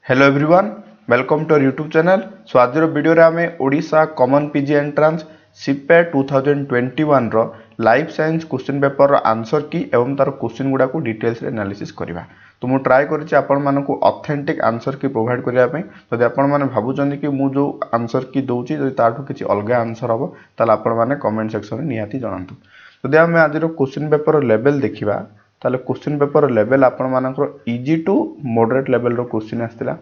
Hello everyone, welcome to YouTube channel. So आज video रे आमे Odisha common PG entrance CPET 2021 रो लाइफ साइंस क्वेश्चन पेपर रो answer key एवं तार क्वेश्चन गुडा को डिटेल्स रे एनालिसिस करबा। तो मु ट्राई करिछि आपण मानकु ऑथेंटिक आंसर की प्रोवाइड करिया पई। जदि आपण माने भाबुचंदी कि मु जो आंसर की दउछि जदि ताठु किछि अलगा आंसर हबो ताले आपण माने कमेंट सेक्शन रे निहाती जणांतु। जदि आमे आज रो क्वेश्चन पेपर लेवल देखिबा ताले क्वेश्चन पेपर लेवल आपण मानकर इजी टू मॉडरेट लेवल रो क्वेश्चन आस्तिला।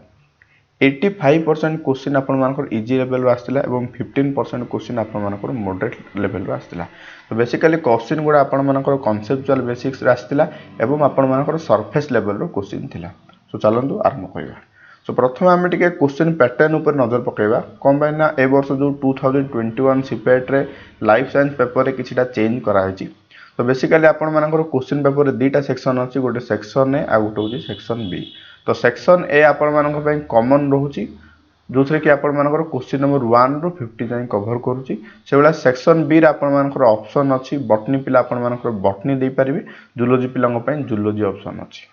85% क्वेश्चन आपण मानकर इजी लेवल रो आस्तिला एवं 15% क्वेश्चन आपण मानकर मॉडरेट लेवल रो आस्तिला। तो बेसिकली क्वेश्चन गुडा आपण मानकर कॉन्सेप्चुअल बेसिक्स रे आस्तिला एवं आपण मानकर सरफेस लेवल रो क्वेश्चन थिला। सो चलंतु आरंभ करिबा। सो प्रथम आमे टिके क्वेश्चन पैटर्न ऊपर नजर पकेबा। कोन बाइना ए वर्ष जो 2021 सीपेट रे लाइफ साइंस पेपर रे किछिटा चेंज करा हैछि। तो बेसिकली आपण मानकर क्वेश्चन पेपर रे दुटा सेक्शन अछि, गोटे सेक्शन ए आ गोटे होछि सेक्शन बी। तो सेक्शन ए आपण मानकर पई कॉमन रहउछि, जोथरे कि आपण मानकर क्वेश्चन नंबर 1 रो 50 जाय कवर करूछि। से बेला सेक्शन बी रे आपण मानकर ऑप्शन अछि, बॉटनी पिला आपण मानकर बॉटनी देई परिबे, जूलॉजी पिलांग पई जूलॉजी ऑप्शन अछि,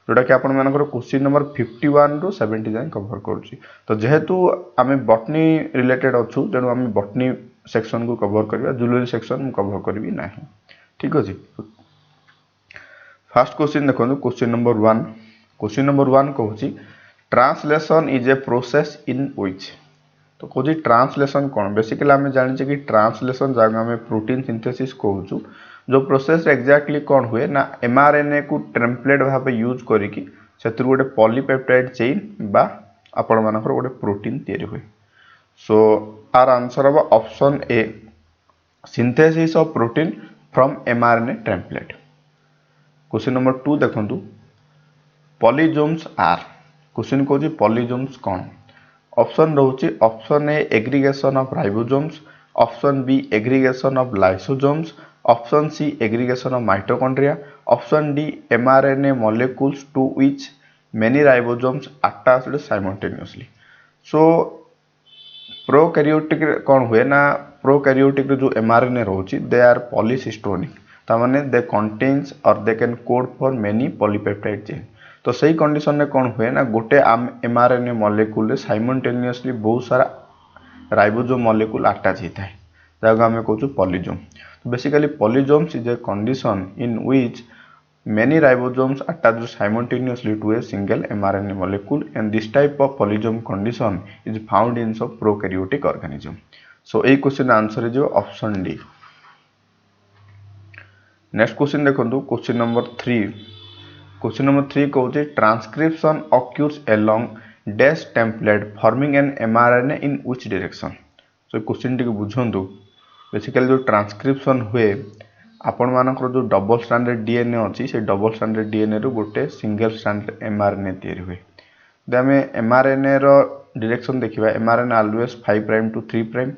जोटा कि आपण मानकर क्वेश्चन नंबर 51 रो 70 जाय कवर करूछि। तो जेहेतु आमे बॉटनी रिलेटेड अछु तेनु आमे बॉटनी सेक्शन को कवर करबा, जूलॉजी सेक्शन मु कवर करबी नाही। ठीक अछि। फर्स्ट क्वेश्चन देखो, क्वेश्चन नंबर 1। क्वेश्चन नंबर 1 कहूँ translation is a process in which. तो कहूँ ट्रांसलेशन कौन। बेसिकली आम जाने कि ट्रांसलेशन जहाँ आम प्रोटीन सिंथेसिस कहूँ, जो प्रोसेस एक्जाक्टली कौन हुए ना एमआरएनए को टेम्पलेट भाव यूज करिकी से गोटे पॉलीपेप्टाइड चेन बा आपण मानकर गोटे प्रोटीन तैयारी हुए। सो आर आंसर हम option A, synthesis of protein from mRNA template. Question number 2 देखंतु, पॉलीजोम्स आर। क्वेश्चन कहूँ पॉलीजोम्स कौन। ऑप्शन रोचे option A aggregation of ribosomes, option B aggregation of lysosomes, option C aggregation of mitochondria, option D mRNA molecules to which many ribosomes attached simultaneously. So prokaryotic कौन हुए ना, prokaryotic जो mRNA रोचे they are पॉलीसिस्टोनिक, तामाने they contains और they can code for many polypeptide chain. तो सही condition में कौन हुए ना, गोटे एमआरएनए मॉलिक्यूल साइमल्टेनियसली बहुत सारा राइबोसोम मॉलिक्यूल अटैच होता है, जहाँ आम कहूँ पॉलीजोम। तो basically polysomes is a condition in which many ribosomes attach simultaneously to a single mRNA molecule, and this type of polysome condition is found in some prokaryotic organism. So a question answer is option D. Next question देखो, question number 3। Question number 3 कहूँ transcription occurs along dash template forming an mRNA in which direction। So question टी बुझंतु। Basically जो transcription हुए आपण मानकर जो double stranded DNA अच्छी से डबल स्ट्रैंडेड डीएनए रू गोटे सिंगल स्ट्रैंडेड एमआरएनए तैयारी हुए। आम एमआरएनए रो डायरेक्शन देखिबा, mRNA always 5 prime to 3 prime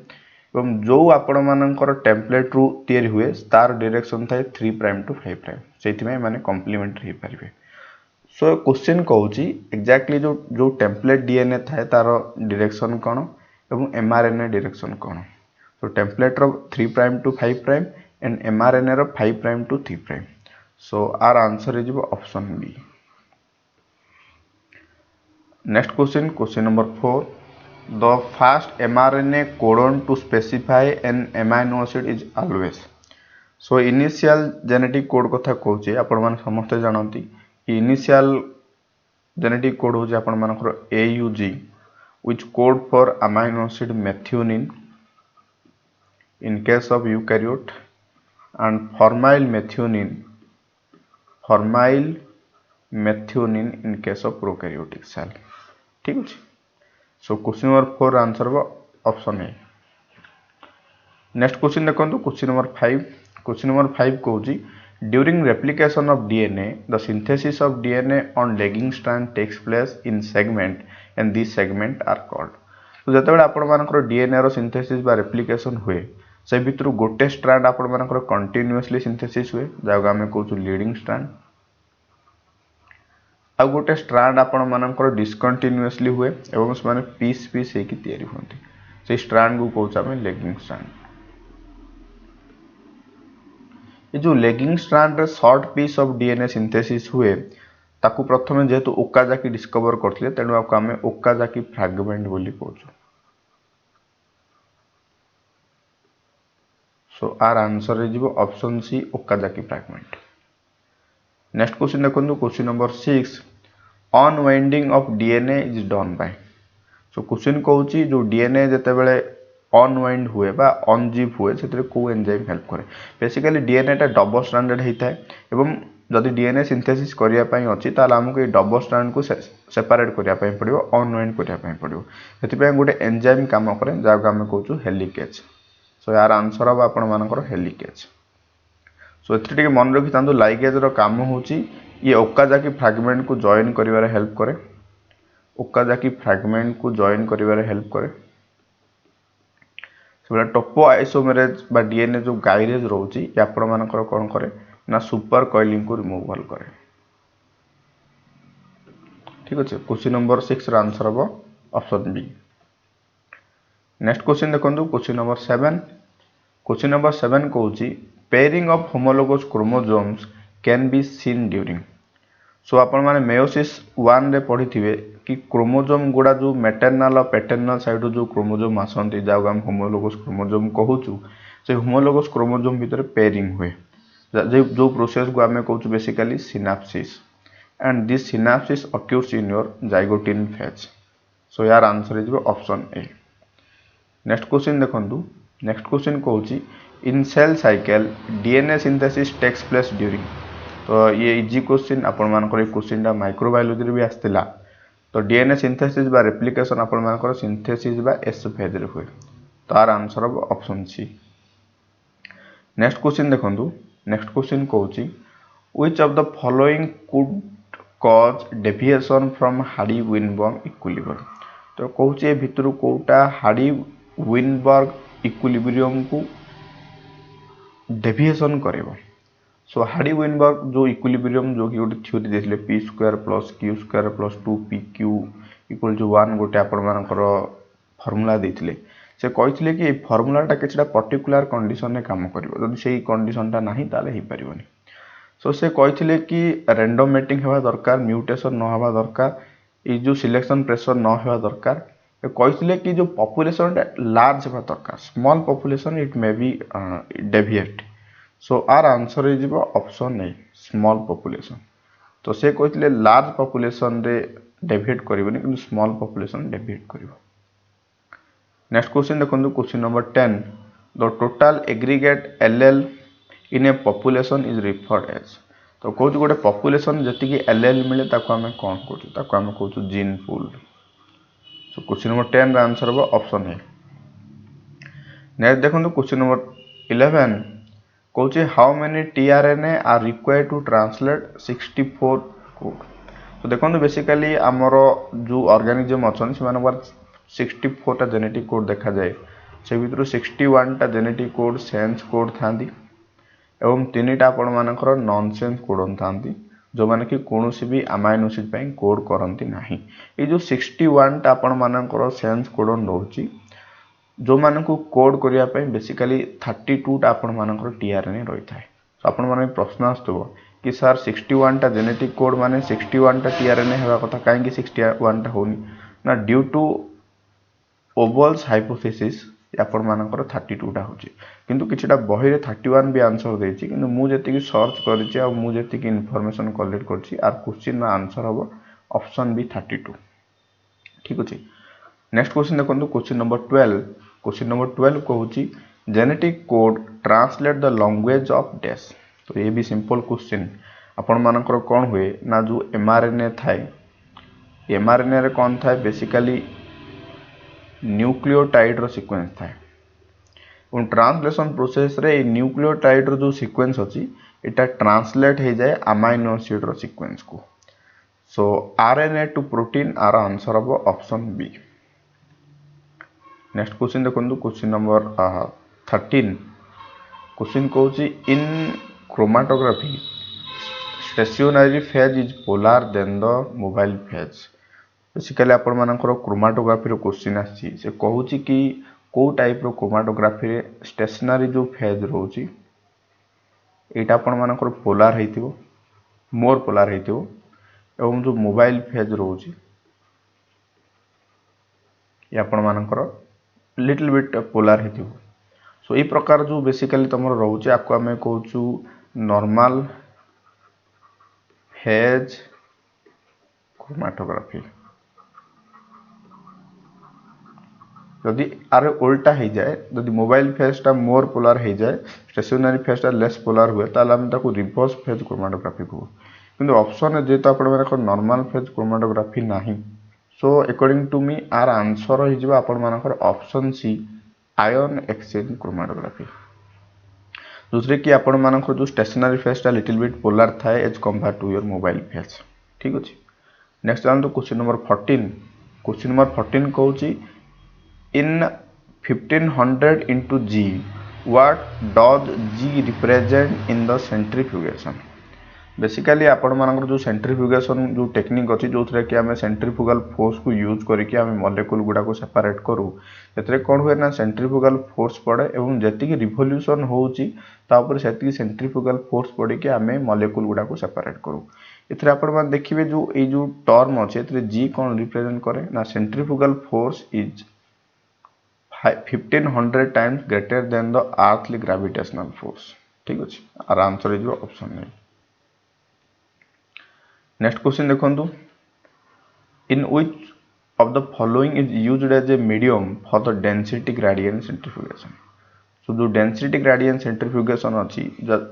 एवं जो आपण मानकर टेम्पलेट रू तैयारी हुए तार डायरेक्शन थाए 3 प्राइम टू 5 प्राइम, सेथिमे माने कॉम्प्लीमेंटरी हो पारिबे। सो क्वेश्चन कहूँ एक्जाक्टली जो टेम्पलेट डीएनए थाए तार डायरेक्शन कौन एवं एमआरएनए डायरेक्शन कौन। तो टेम्पलेट रो 3 prime to 5 prime and mRNA रो 5 prime to 3 prime. So our answer is option B. Next question, question number 4। The first mRNA codon to specify an amino acid is always. So initial genetic code कथा कहूँ, आपण माने समस्त जानती initial genetic code हो आपण मानकर AUG which code for amino acid methionine in case of eukaryote and formyl methionine in case of prokaryotic cell। ठीक है। सो क्वेश्चन नंबर 4 आंसर हो ऑप्शन ए। नेक्स्ट क्वेश्चन देखो, क्वेश्चन नंबर 5। क्वेश्चन नंबर 5 कहूँ during replication of DNA the synthesis of DNA on lagging strand takes place in segment and this segment are called. तो जब आपण मानकर DNA रो synthesis बा replication हुए से भितर गोटे स्ट्रैंड आपण मानकर कंटिन्यूअसली सिंथेसिस हुए, जहाँ आम कहूँ लीडिंग स्ट्रैंड, आ गोटे स्ट्रैंड आपण मानकर डिस्कंटिन्यूअसली हुए एवं से पीस पीस होकर तैयारी होती, से स्ट्रैंड को कहूँ आम लेगिंग स्ट्रैंड। ये जो लेगिंग स्ट्रैंड रे short piece of DNA synthesis हुए ताकू प्रथमे जेहेतु ओकाजाकी डिस्कवर करथिले तेणु आपको आमे ओकाजाकी फ्रैगमेंट बोली कहूछु। So our answer is option C Okazaki fragment. Next question देखो question number 6 unwinding of DNA is done by. So question कहूँ जो डीएनए जिते बड़े अनवाइंड हुए बा अनजिप हुए से को एंजाइम हेल्प करे। बेसिकली डीएनए टा डबल स्ट्रैंडेड होता है एवं जदि डीएनए सिंथेसिस करने अच्छी आमको ये डबल स्ट्रैंड को सेपरेट करने पड़ो अनवाइंड करने पड़ो से गोटे एंजाइम कम करे जहाँ आम कहूँ हेलिकेज। सो यार आंसर हम आपण हेलिकेज। सो ये मन रखी था लाइगेज काम होची ये ओकाजाकी फ्रैगमेंट को जॉइन करिवारे हेल्प करे। ओकाजाकी फ्रैगमेंट को जॉइन करिवारे हेल्प करे। से टोपो आइसोमेरेज बा डीएनए जो गाइरेज रोची ये आपण मानकर कौन करे ना सुपर कॉइलिंग को रिमूवल करे। ठीक अच्छे क्वेश्चन नंबर 6 रा आंसर हम ऑप्शन बी। नेक्स्ट क्वेश्चन देखो क्वेश्चन नंबर 7। क्वेश्चन नंबर 7 कहूँ pairing of homologous chromosomes can be seen during. So आपण माने मेयोसिस 1 रे पढ़ी थिबे कि क्रोमोसोम गुडा जो मैटरनल और पैटर्नल साइड जो क्रोमोसोम आसंती जाओ हम होमोलोगस क्रोमोसोम कहूचु से होमोलोगस क्रोमोसोम भीतर पेयरिंग हुए जो प्रोसेस को आम कहूँ basically synapsis and this synapsis occurs in your zygotene phase. So यार answer is option A. Next question देखंतु नेक्स्ट क्वेश्चन कहूँ in cell cycle DNA synthesis takes place during. तो ये इजी क्वेश्चन आपण मानकर क्वेश्चन टा माइक्रोबायोलॉजी रे भी आस्थिला। तो डीएनए सिंथेसिस बा रेप्लिकेशन आपण मानकर सिंथेसिस बा एस फेज रे हुए। तो आर आंसर हम ऑप्शन सी। नेक्स्ट क्वेश्चन देखंतु नेक्स्ट क्वेश्चन कहूँ which of the following could cause deviation from Hardy Weinberg equilibrium. तो कहूँ ए भितर कोटा हार्डी विनबर्ग इक्विलिब्रियम को डेविएशन करेबो। सो हार्डी विनबर्ग जो इक्विलिब्रियम जो कि गोटे थ्योरी देथिले P square plus Q square plus 2pq equal to 1 गोटे आपण मानकर फार्मूला देथिले से कहिथिले कि फार्मूलाटा किछटा पर्टिकुलर कंडीशन रे काम करिवो जदि सेही कंडीशनटा नाही ताले हे परिबोनी। सो से कहिथिले कि रैंडम मेटिंग हेबा दरकार म्यूटेशन न हेबा दरकार ए जो सिलेक्शन प्रेशर न हेबा दरकार कहिथिले कि जो पॉपुलेशन लार्ज हेबा दरकार small population it may be deviate. So our answer is option A small population. तो से कहते लार्ज पॉपुलेशन रे डेविएट करिवनी कि स्मॉल पॉपुलेशन डेविएट करिवो। नेक्स्ट क्वेश्चन देखो question number 10 the total aggregate allele in a population is referred as. तो कहूँ गोटे पॉपुलेशन जी एलएल मिले ताको आमे कौन कहूँ gene pool. So question number 10 रा आंसर हम ऑप्शन ए। नेक्स्ट देखो क्वेश्चन नंबर 11 कहूँ how many tRNA are required to translate 64 code. तो देखो बेसिकली आमर जो ऑर्गेनिज्म अच्छा से 64 टा जेनेटिक कोड देखा जाए से भीतर 61 टा जेनेटिक कोड सेंस कोड थांती एवं 3टा आपण मानकर नॉनसेंस कोड थांती जो माने कि कोनोसी भी अमाइनो एसिड पई कोड करंती नाही। ए जो 61 टा आपण मानकर सेंस कोड रहउची जो मानकु कोड करिया पई बेसिकली 32 टा आपण मानकर टीआरएनए रही थाए। तो आपण माने प्रश्न आस्तबो कि सर 61 टा जेनेटिक कोड माने 61 टा टीआरएनए हेबा कथा काहे कि 61 टा होनी ना ड्यू टू ओवल्स हाइपोथेसिस आपण मानकर 32 टा होची किंतु किछटा बही रे 31 भी आंसर देछि किंतु मु जति सर्च करछि आ मु जति इन्फॉर्मेशन कलेक्ट करछि आर क्वेश्चन रा आंसर हबो ऑप्शन बी 32। ठीक अछि। नेक्स्ट क्वेश्चन देखो क्वेश्चन नंबर 12। क्वेश्चन नंबर 12 कहूँ genetic code translate the language of dash. तो ये भी सिंपल क्वेश्चन आपण मानकर कौन हुए ना जो एमआरएनए थाए एमआरएनए रे कौन थाए बेसिकली न्यूक्लियोटाइड रो सीक्वेंस थाए उन ट्रांसलेशन प्रोसेस रे न्यूक्लियोटाइड रो जो सीक्वेंस अछि एटा ट्रांसलेट हो जाए अमाइनो एसिड रो सीक्वेंस को। So RNA to protein our answer हम ऑप्शन बी। नेक्स्ट क्वेश्चन देखो क्वेश्चन नंबर 13। क्वेश्चन कहूँ in chromatography stationary phase is polar than the mobile phase. Basically आपण मानकर क्रोमाटोग्राफी रो क्वेश्चन आसी से कहूँ कि को टाइप रो क्रोमाटोग्राफी रे स्टेशनरी जो फेज रोची एटा आपण मानकर पोलार हेतिबो मोर पोलार हेतिबो एवं जो मोबाइल फेज रोचे ये आपण मानकर लिटिल बिट पोलार हेतिबो। सो ये प्रकार जो बेसिकली तुम रोचे आपको आम कहूँ नॉर्मल फेज क्रोमैटोग्राफी। जदि आर उल्टा हो जाए जदि मोबाइल फेजटा मोर पोलार हो जाए स्टेशनरी फेजटा लेस पोलार हुए ताला हम ताको रिवर्स फेज क्रोमैटोग्राफी कहू। किंतु ऑप्शन जेहेतु आप नॉर्मल फेज क्रोमैटोग्राफी नहीं so according to me our answer हो आपण मानकर option C ion exchange chromatography. दूसरे कि आपण मानकर जो स्टेशनरी फेजटा लिटिल बिट पोलार थाए as compare to your mobile phase. ठीक अच्छे नेक्स्ट जानते क्वेश्चन नंबर 14। क्वेश्चन नंबर 14 कहूँ in 1500 into G what does G represent in the centrifugation। Basically आपण मानकर जो सेंट्रीफ्यूगेशन जो टेक्निक अच्छी जो थे कि आम सेंट्रीफ्यूगल फोर्स को यूज करके आम मॉलिक्यूल गुड़ा को सेपरेट करूँ से कौन हुए ना सेंट्रीफ्यूगल फोर्स पड़े और जी रिवोल्यूशन होपर से सेंट्रीफ्यूगल फोर्स पड़ी कि आम मॉलिक्यूल गुड़ा को सेपरेट करूँ। इथे आपण देखिए जो ये जो टर्म अच्छे जी कौन रिप्रेजेंट करे ना centrifugal force is 1500 times greater than the earthly gravitational force। ठीक अच्छे आर आंसर हो ऑप्शन नहीं। नेक्स्ट क्वेश्चन देखो in which of the following is used as a medium for the density gradient centrifugation. So जो density gradient centrifugation अच्छी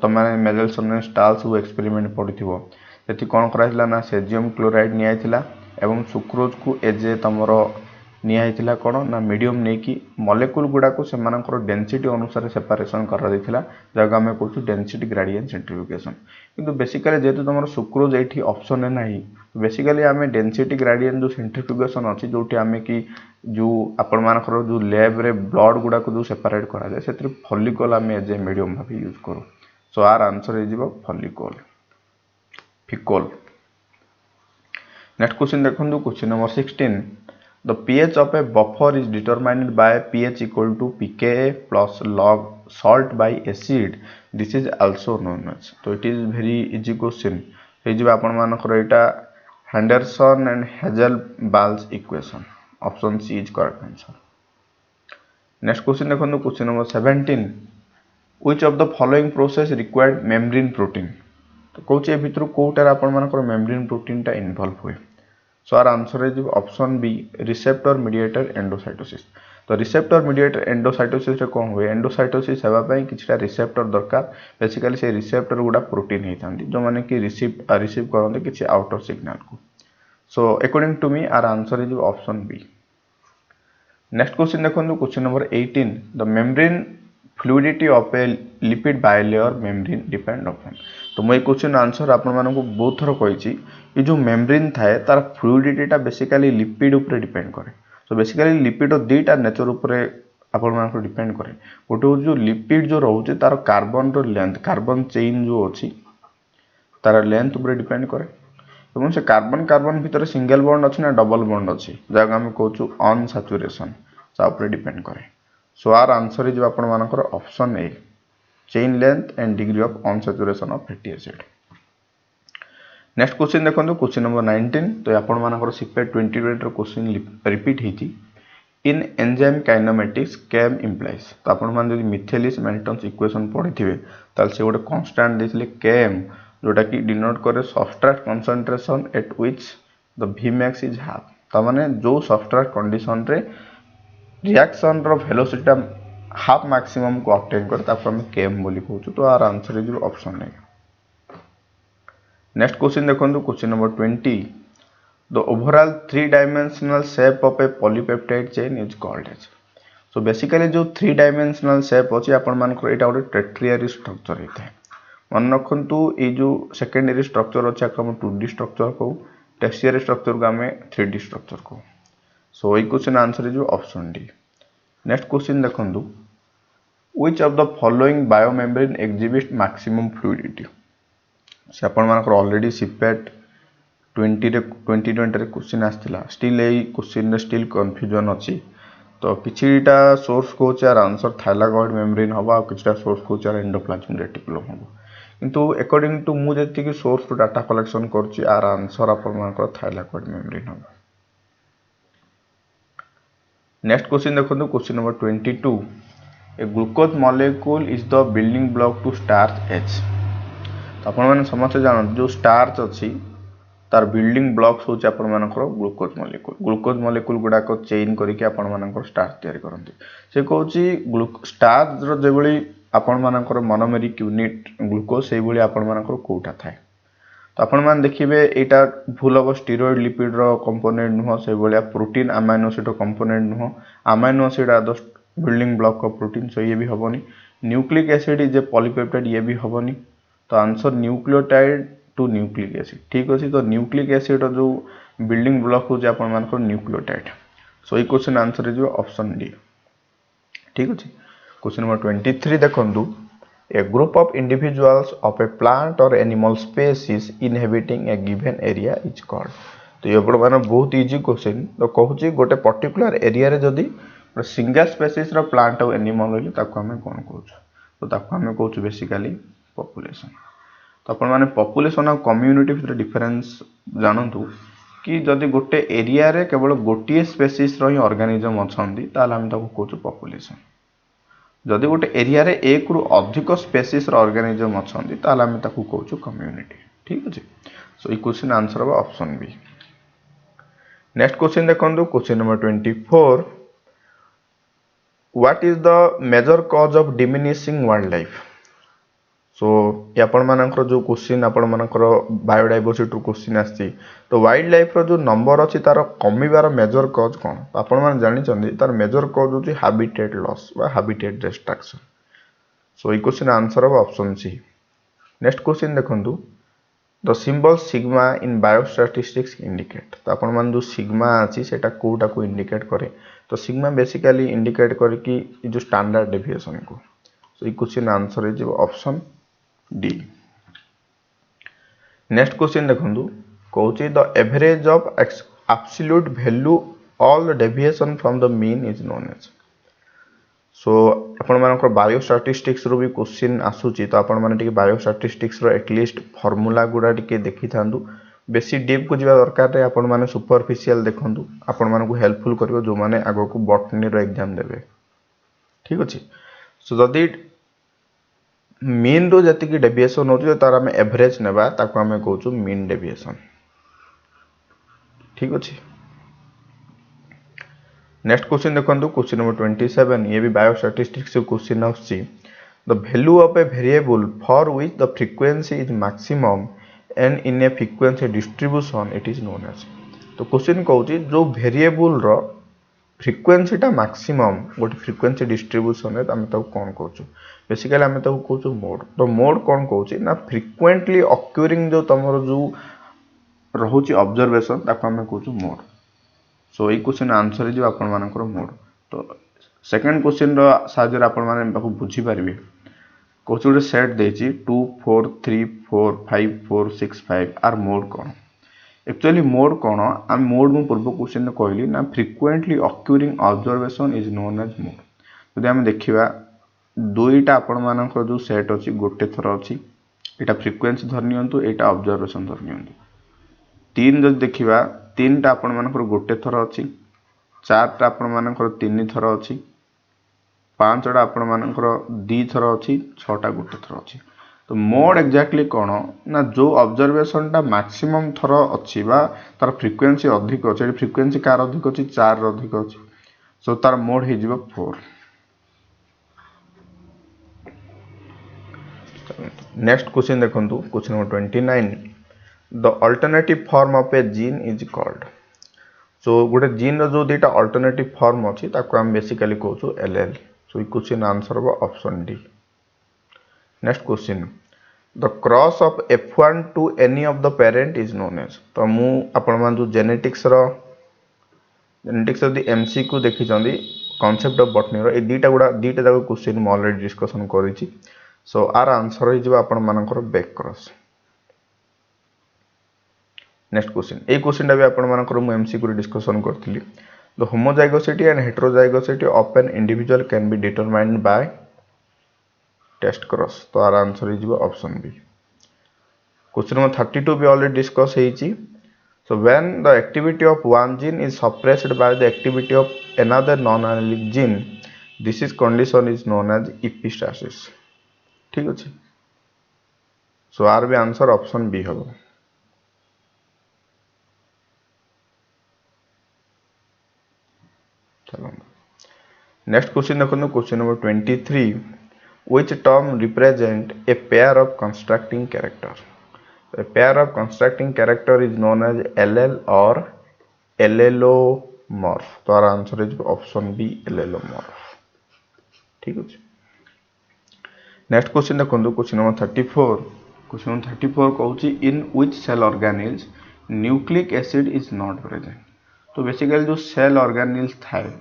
तुम मेजेल्सन stalls experiment पढ़ी से कौन कराइला ना सेजियम क्लोराइड निया एवं सुक्रोज को एज ए तुमर निया कौन ना मीडियम नहीं कि मॉलिक्यूल गुड़ा को से डेंसिटी अनुसार सेपरेशन कर जगह आम कहूँ डेंसिटी ग्रेडियंट सेंट्रीफ्यूगेशन। किंतु बेसिकली जेहेतु तुम सुक्रोज ये ऑप्शन ना बेसिकली आम डेंसिटी ग्रेडियंट जो सेंट्रीफ्यूगेशन अच्छी जो आम कि जो आपण मानकर जो लैब रे ब्लड गुड़ा को जो सेपरेट कराए से फॉलिकल आम एज ए मीडियम भाव यूज करूँ। सो आर आंसर हो फॉलिकल फिकल। नेक्स्ट क्वेश्चन देखो question number 16। The pH of a buffer is determined by pH equal to pKa plus log salt by acid। This is also known as। तो it is very easy question हो आपण मानकर एटा Henderson and Hasselbalch equation. Option C is correct answer. Next question देखो question number 17। Which of the following process required membrane protein। तो कौच ए भितर कोटार आपण मानकर membrane protein टा इन्वॉल्व हुए। So our answer is option B receptor mediated endocytosis. तो receptor mediated endocytosis कौन हुए एंडोसाइटोसिस होगापाई किछटा रिसेप्टर दरकार बेसिकली से रिसेप्टर गुड़ा प्रोटीन होता जो मैंने कि रिसीव करते किसी आउटर सिग्नल को। So according to me our answer is option B. Next question देखो question number 18। The membrane fluidity of a lipid bilayer membrane depend upon. तो मुझे क्वेश्चन आंसर आपण मानक बहुत थर कही ये जो मेम्ब्रेन थाए तार फ्लूइडिटीटा बेसिकली लिपिड उपर डिपेंड करे। सो बेसिकली लिपिड दुईटा नेचर उपर आपण मानक डिपेंड करे। गोटे हूँ जो लिपिड जो रोचे तार कार्बन लेंथ कार्बन चेन जो अच्छी तार लेंथ उपर डिपेंड करे और से कार्बन कार्बन भितर सिंगल बॉन्ड अच्छी ना डबल बॉन्ड अच्छी जगह आम कहूँ अनसैचुरेशन सा डिपेंड करे। सो आर आंसर इज आपण मानकर option A chain length and degree of unsaturation of fatty acid. Next question देखो क्वेश्चन नंबर 19। तो आपण मानकर सीपेट 2020 क्वेश्चन रिपीट होती इन एंजाइम काइनेमेटिक्स केम इम्प्लाइज। तो आपण मान जब मिथेलिस मेन्टेन्स इक्वेशन पढ़ी थे से गोटे कन्स्टांट देते केम जोटा कि डिनोट करे substrate concentration at which the Vmax is half. तो माने जो सबस्ट्रेट कंडीशन रे रिएक्शन रो वेलोसिटी हाफ मैक्सिमम को ऑब्टेन करे आम केम बोली कहूँ। तो our answer is option A. Next question देखो question number 20। The overall 3-dimensional shape of a polypeptide chain is called as. So basically जो 3-dimensional शेप अच्छी आपण मानकर एटा गोटे टेट्रियरी स्ट्रक्चर होता है। मन रखु ये जो सेकेंडरी स्ट्रक्चर अच्छे आम 2D स्ट्रक्चर कहू टर्शियरी स्ट्रक्चर को आम 3D स्ट्रक्चर कहू। सो ये question answer is option D. Next question देखो which of the following biomembrane exhibit maximum fluidity. से आपण मानकर ऑलरेडी सीपेट 2020 क्वेश्चन आसाला स्टिल यही क्वेश्चन स्टिल कन्फ्यूजन अच्छी। तो किछिटा सोर्स कहूँ यार आंसर थाइलाकॉइड मेम्ब्रेन हम आ किछिटा सोर्स कहूँ यार एंडोप्लाज्मिक रेटिकुलम हम। किंतु अकॉर्डिंग टू मु जति सोर्स टू डाटा कलेक्शन करछि आर आंसर अपन मानकर थाइलाकोइड मेम्ब्रेन हम। नेक्स्ट क्वेश्चन देखो question number 22 a glucose molecule is the building block to starch एच। तो आपण माने समस्त जानत जो स्टार्च अछि तार बिल्डिंग ब्लॉक्स होछि आपण मानकर ग्लूकोज मॉलिक्यूल गुडा को चेन करिके आपण मानकर स्टार्च तयार करंती। से कहूछि स्टार्च रो जेबळी आपण मानकर मोनोमेरिक यूनिट ग्लूकोज से भली आपण मानकर कोटा थाए। तो आपण मान देखिबे एटा भूल अब स्टेरॉइड लिपिड रो कंपोनेंट नुह से भलिया प्रोटीन अमाइनो एसिड रो कंपोनेंट नुह। Amino acid are the building block of protein, so ये भी हबनी। Nucleic acid is a polypeptide, ये भी हबनी। तो answer nucleotide to nucleic acid, ठीक अछि। तो न्यूक्लिक एसिड जो बिल्डिंग ब्लॉक हो आपण मानकर न्यूक्लियोटाइड, सो ई question answer is option D, ठीक अछि। क्वेश्चन नंबर 23 देखंतु A group of individuals of a plant or animal species inhabiting a given area is called। तो ये माने बहुत इजी क्वेश्चन। तो कहूची गोटे पर्टिकुलर एरिया रे जदी सिंगल स्पेसीज रो प्लांट और एनिमल होली ताको हमें कोन कहूछ, तो ताको हमें कहूछ बेसिकली पॉपुलेशन। तो अपन माने पॉपुलेशन और कम्युनिटी भितर डिफरेंस जानंतु कि जदी गोटे एरिया रे केवल गोटिए स्पेसीज रो ही ऑर्गेनिज्म अछंती ताले हम ताको कहूछ पॉपुलेशन। जदि गोटे एरिया रे एक रु अधिक स्पेसीज रो ऑर्गेनिज्म अछंती ताले हम ताको कहूछ कम्युनिटी, ठीक अछि। सो ई क्वेश्चन आंसर हो ऑप्शन बी। नेक्स्ट क्वेश्चन देखंतु question number 24 what is the major cause of diminishing wild life. So ये आपण मानकर जो क्वेश्चन आपण मानकर बायोडायवर्सिटी क्वेश्चन आछि, तो वाइल्ड लाइफ रो जो नंबर अछि तार कमिबार मेजर कॉज कोन। आपण मान जानि चंदी तार मेजर कॉज होछि हैबिटेट लॉस बा हैबिटेट डिस्ट्रक्शन। सो ई क्वेश्चन आंसर हो ऑप्शन सी। नेक्स्ट क्वेश्चन देखंतु the symbol sigma in biostatistics indicate. तो आपण मान जो सिग्मा अछि सेटा कोटा को इंडिकेट करे। तो सिग्मा बेसिकली इंडिकेट करे कि जो स्टैंडर्ड डेविएशन को। सो ई question answer is option D. Next question देखंतु कहूची the average of absolute value all deviation from the mean is known as. So आपण मानकर बायोस्टैटिस्टिक्स रो भी क्वेश्चन आसुची, तो आपण माने टिके बायोस्टैटिस्टिक्स रो एटलीस्ट फार्मूला गुडा टिके देखि थांदु। बेसी डीप को जिबा दरकार रे आपण माने सुपरफिशियल देखंतु, आपण मानकु हेल्पफुल करबो जो माने आगो को बॉटनी रो एग्जाम देबे, ठीक अछि। सो जदी मीन रो जति की डेविएशन होची तार हम एवरेज नेबा ताको हम कहूछु मीन डेविएशन, ठीक अछि। नेक्स्ट क्वेश्चन देखंतु क्वेश्चन नंबर 27 ये भी बायोस्टैटिस्टिक्स से क्वेश्चन आछि। The value of a variable for which the frequency is maximum and in a frequency distribution it is known as. तो क्वेश्चन कहूची जो वेरिएबल रो फ्रीक्वेंसी टा मैक्सिमम गोटे फ्रीक्वेंसी डिस्ट्रीब्यूशन रे हम ताको कोन कहूछु, बेसिकली हम ताको कहूछु मोड। तो मोड कोन कहूची ना फ्रीक्वेंटली ऑक्यूरिंग जो तमरो जो रहउची ऑब्जर्वेशन ताको हम कहूछु मोड। सो ई क्वेश्चन आंसर इज आपण मानकर मोड। तो सेकंड क्वेश्चन रो साजर आपण माने बाकू बुझी पारिबे। कहूची गोटे सेट देची 2 4 3 4 5 4 6 5 आर मोड कोन। एक्चुअली मोड कोन हम मोड मु पूर्व क्वेश्चन में कहली ना frequently occurring observation is known as mode. जदि हम देखिबा दुईटा आपण मानकर जो सेट अछि गोटे थर अछि एटा फ्रीक्वेंसी धरनियंतु एटा ऑब्जर्वेशन धरनियंतु। तीन जदि देखिबा तीनटा आपण मानकर गोटे थर अछि, चारटा आपण मानकर तीन थर अछि, पांचटा आपण मानकर दी थर अछि, छटा गोटे थर अछि। तो मोड एक्जेक्टली कोन ना जो ऑब्जर्वेशन टा मैक्सिमम थर अछि बा तार फ्रीक्वेंसी अधिक अछि, फ्रीक्वेंसी कार अधिक अछि 4 रो अधिक अछि, सो तार मोड हे जिवो 4। नेक्स्ट क्वेश्चन देखंतु question number 29 the alternative form of a gene is called. So गोटे जीन रो जो दुईटा अल्टरनेटिव फॉर्म अछि ताको हम बेसिकली कहूछु एलएल। सो ई क्वेश्चन आंसर हो option D. Next question the cross of F1 to any of the parent is known as. तो मु आपण मान जो जेनेटिक्स दी एमसीक्यू देखि चंदी कांसेप्ट ऑफ बॉटनी रो ए दुईटा जाको क्वेश्चन म ऑलरेडी डिस्कशन करिछि। सो आर आंसर इज आपण मानकर बैक क्रॉस। नेक्स्ट क्वेश्चन ए क्वेश्चन टा भी आपण मानकर मु एमसीक्यू रे डिस्कशन करथिली। The homozygosity and heterozygosity of an individual can be determined by test cross. तो our answer is option B. Question number 32 भी ऑलरेडी डिस्कस ହେଇଛି। So when the activity of one gene is suppressed by the activity of another non-allelic gene, this is condition is known as epistasis। ठीक ଅଛି। So are भी answer option B हबो। चलो next question देखो, question number 23, which term represent a pair of constructing character? A pair of constructing character is known as allele or allelomorph। तो our answer is option B allelomorph। ठीक अछि। Next question देखो, question number 34। Question number 34 कहूची in which cell organelles nucleic acid is not present. तो basically जो cell organelles थाए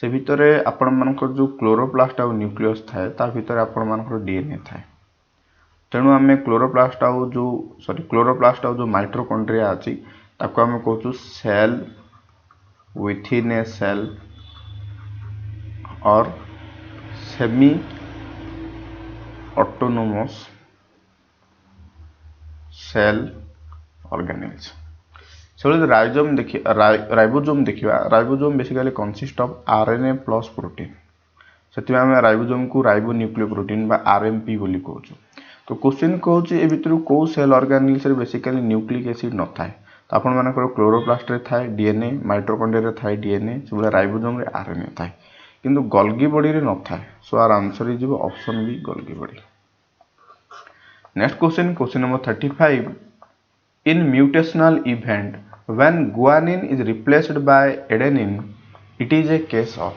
से भितर आपण मानकर जो क्लोरोप्लास्ट और न्यूक्लियस थाए ता भितर आपण मानकर डीएनए थाए। तेणु आम क्लोरोप्लास्ट आउ जो माइटोकॉन्ड्रिया अच्छी ताको आम कहूँ सेल विथिन ए सेल और सेमी ऑटोनोमस सेल ऑर्गेनेल्स। से राइबोसोम देखिए, ribosome basically consist of RNA plus protein. से आम राइबोसोम को राइबो न्यूक्लियोप्रोटीन बा आरएमपी बोली कहूँ। तो क्वेश्चन कहूँ ए भितर कौ cell organelles basically nucleic acid न थाए। तो आपण मानकर क्लोरोप्लास्ट रे थाए डीएनए, माइटोकॉन्ड्रिया रे थाए डीएनए, सब राइबोसोम रे आरएनए थाए, किंतु गोल्गी बॉडी रे न थाए। So our answer is option B Golgi body. Next question, question number 35, in mutational event when guanine is replaced by adenine it is a case of.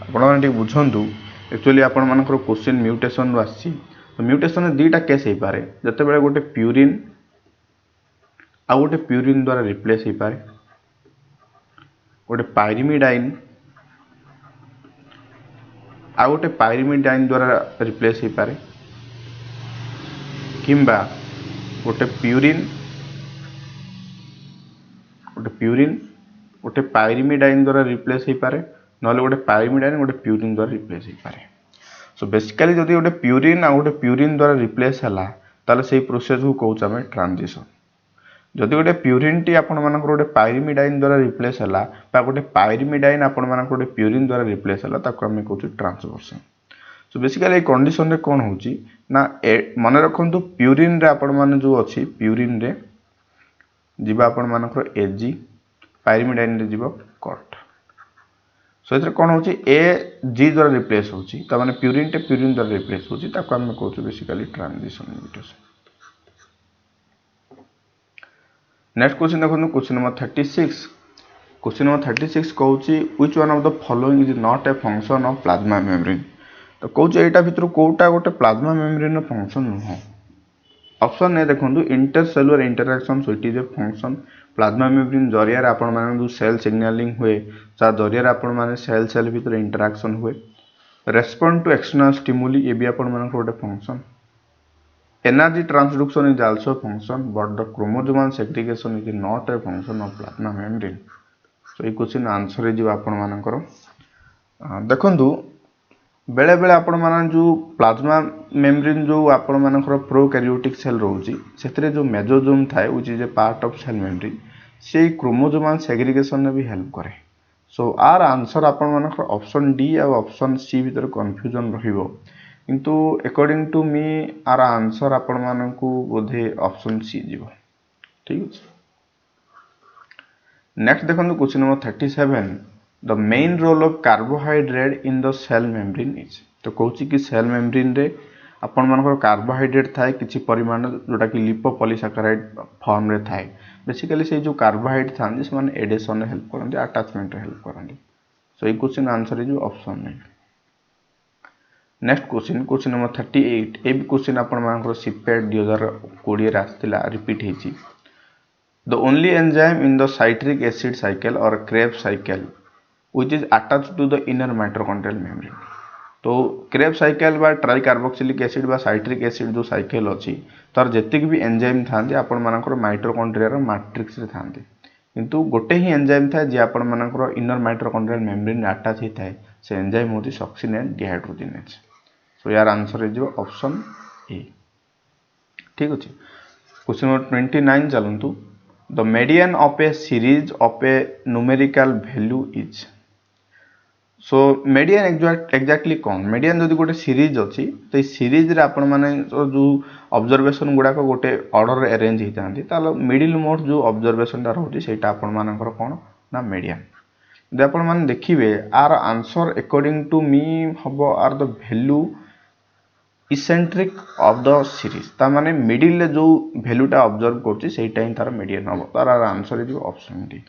आपण ठीक बुझंतु, actually आपण मानकर क्वेश्चन म्यूटेशन रो आसी। तो mutation दुईटा केस हो पारे, जते बेले गोटे प्यूरिन आ गोटे प्यूरिन द्वारा रिप्लेस हो पारे, गोटे पाइरिमिडाइन आ गोटे पाइरिमिडाइन द्वारा रिप्लेस हो पारे, किंबा गोटे प्यूरिन गोटे पाइरिमिडाइन द्वारा रिप्लेस हो पारे, नले गोटे पाइरिमिडाइन गोटे प्यूरिन द्वारा रिप्लेस हो पारे। सो बेसिकली जदि गोटे प्यूरिन आ गोटे प्यूरिन द्वारा रिप्लेस है ताले से प्रोसेस को कहूँ आम ट्रांजिशन। जदि गोटे प्यूरिन टी आपण मानकर गोटे पाइरिमिडाइन द्वारा रिप्लेस है बा गोटे पाइरिमिडाइन आपण मानकर गोटे प्यूरिन द्वारा रिप्लेस है ताको आम कहूँ ट्रांसवर्सन। सो बेसिकली कंडीशन रे कौन होची ना मन रखु प्यूरिन रे आपण माने जो अच्छी प्यूरिन रे जीवा आपण मानकर एजी, पाइरिमिडाइन रे जीवा कट। सो इधर कौन होची ए जी द्वारा रिप्लेस होची, त माने प्यूरिन टे प्यूरिन द्वारा रिप्लेस होची, ताको हम कहू basically transition mutation. Next question देखो, क्वेश्चन नंबर 36। क्वेश्चन नंबर 36 कहूची which one of the following is not a function of plasma membrane. तो कहूची एटा भितर कोटा गोटे प्लाज्मा मेम्ब्रेन रो फंक्शन नुह। ऑप्शन ए देखो intercellular interaction, so it is a function. Plasma membrane जरिया आपण माने जो सेल सिग्नलिंग हुए ता जरिया आपण माने सेल सेल भीतर इंटरैक्शन हुए। रेस्पोंड टू एक्सटर्नल स्टिमुली ये भी आपण माने गोटे function. Energy transduction is also function, but the chromosomal segregation is not a function of plasma membrane. So ये क्वेश्चन आंसर इज आपण मानकर देखंतु बेले बेले आपण माने जो प्लाज्मा मेम्ब्रेन जो आपण मानकर प्रोकैरियोटिक सेल रहउची सेतरे जो मेसोसोम थाए which is a part of cell membrane से क्रोमोसोमल सेग्रीगेशन में भी हेल्प करे। सो आर आंसर आपण मानकर ऑप्शन डी और ऑप्शन सी भीतर कंफ्यूजन रहिबो, किंतु according to me our answer आपण मानकू बोधे ऑप्शन सी जीवो। ठीक अछि। नेक्स्ट देखो question number 37, the main role of carbohydrate in the cell membrane is. तो कहूँ कि सेल मेम्ब्रेन रे आपण मानकर कार्बोहाइड्रेट थाए किछि परिमाण जोटा कि लिपोपॉलीसैकेराइड फॉर्म रे थाए। बेसिकली से जो कार्बोहाइड्रेट थांती से माने एडिशन रे हेल्प करंती, अटैचमेंट रे हेल्प करंती। सो ये क्वेश्चन आंसर इज ऑप्शन नहीं। Next question, question number 38। ए भी क्वेश्चन आपण मानकर सीपेट 2020 रे आस्तिला, रिपीट हेची। The only enzyme in the citric acid cycle और Krebs cycle which is attached to the inner mitochondrial membrane. तो क्रेब्स साइकिल बा ट्राई कार्बोक्सिलिक एसिड बा साइट्रिक एसिड जो साइकिल अच्छी तार जेतिक भी एंजाइम थांती आपण मानकर माइटोकॉन्ड्रिया रो मैट्रिक्स रे थांती, किंतु गोटे ही एंजाइम थाए जे आपण मानकर इनर माइटोकॉन्ड्रियल मेम्ब्रेन रे अटैच ही थाए, से एंजाइम होती सक्सिनेट डिहाइड्रोजिनेज। सो यार आंसर इज ऑप्शन ए। ठीक अछि। क्वेश्चन नंबर 29 चलतु the median of A series of A numerical value is. So median exactly कौन मेडियन जदि गोटे सीरीज अच्छी तो सीरीज रे आपण माने जो ऑब्जर्वेशन गुड़ाक गोटे ऑर्डर अरेंज होता मिडिल मोड जो ऑब्जर्वेशन रोचे से आपण मानकर कौन ना मेडियन। जब आपण माने देखिए our answer according to me हम are the value eccentric of the series ता माने मिडिल रे जो वैल्यूटा ऑब्जर्व करछि सेटा ही तार मीडियन हम तार answer is option D.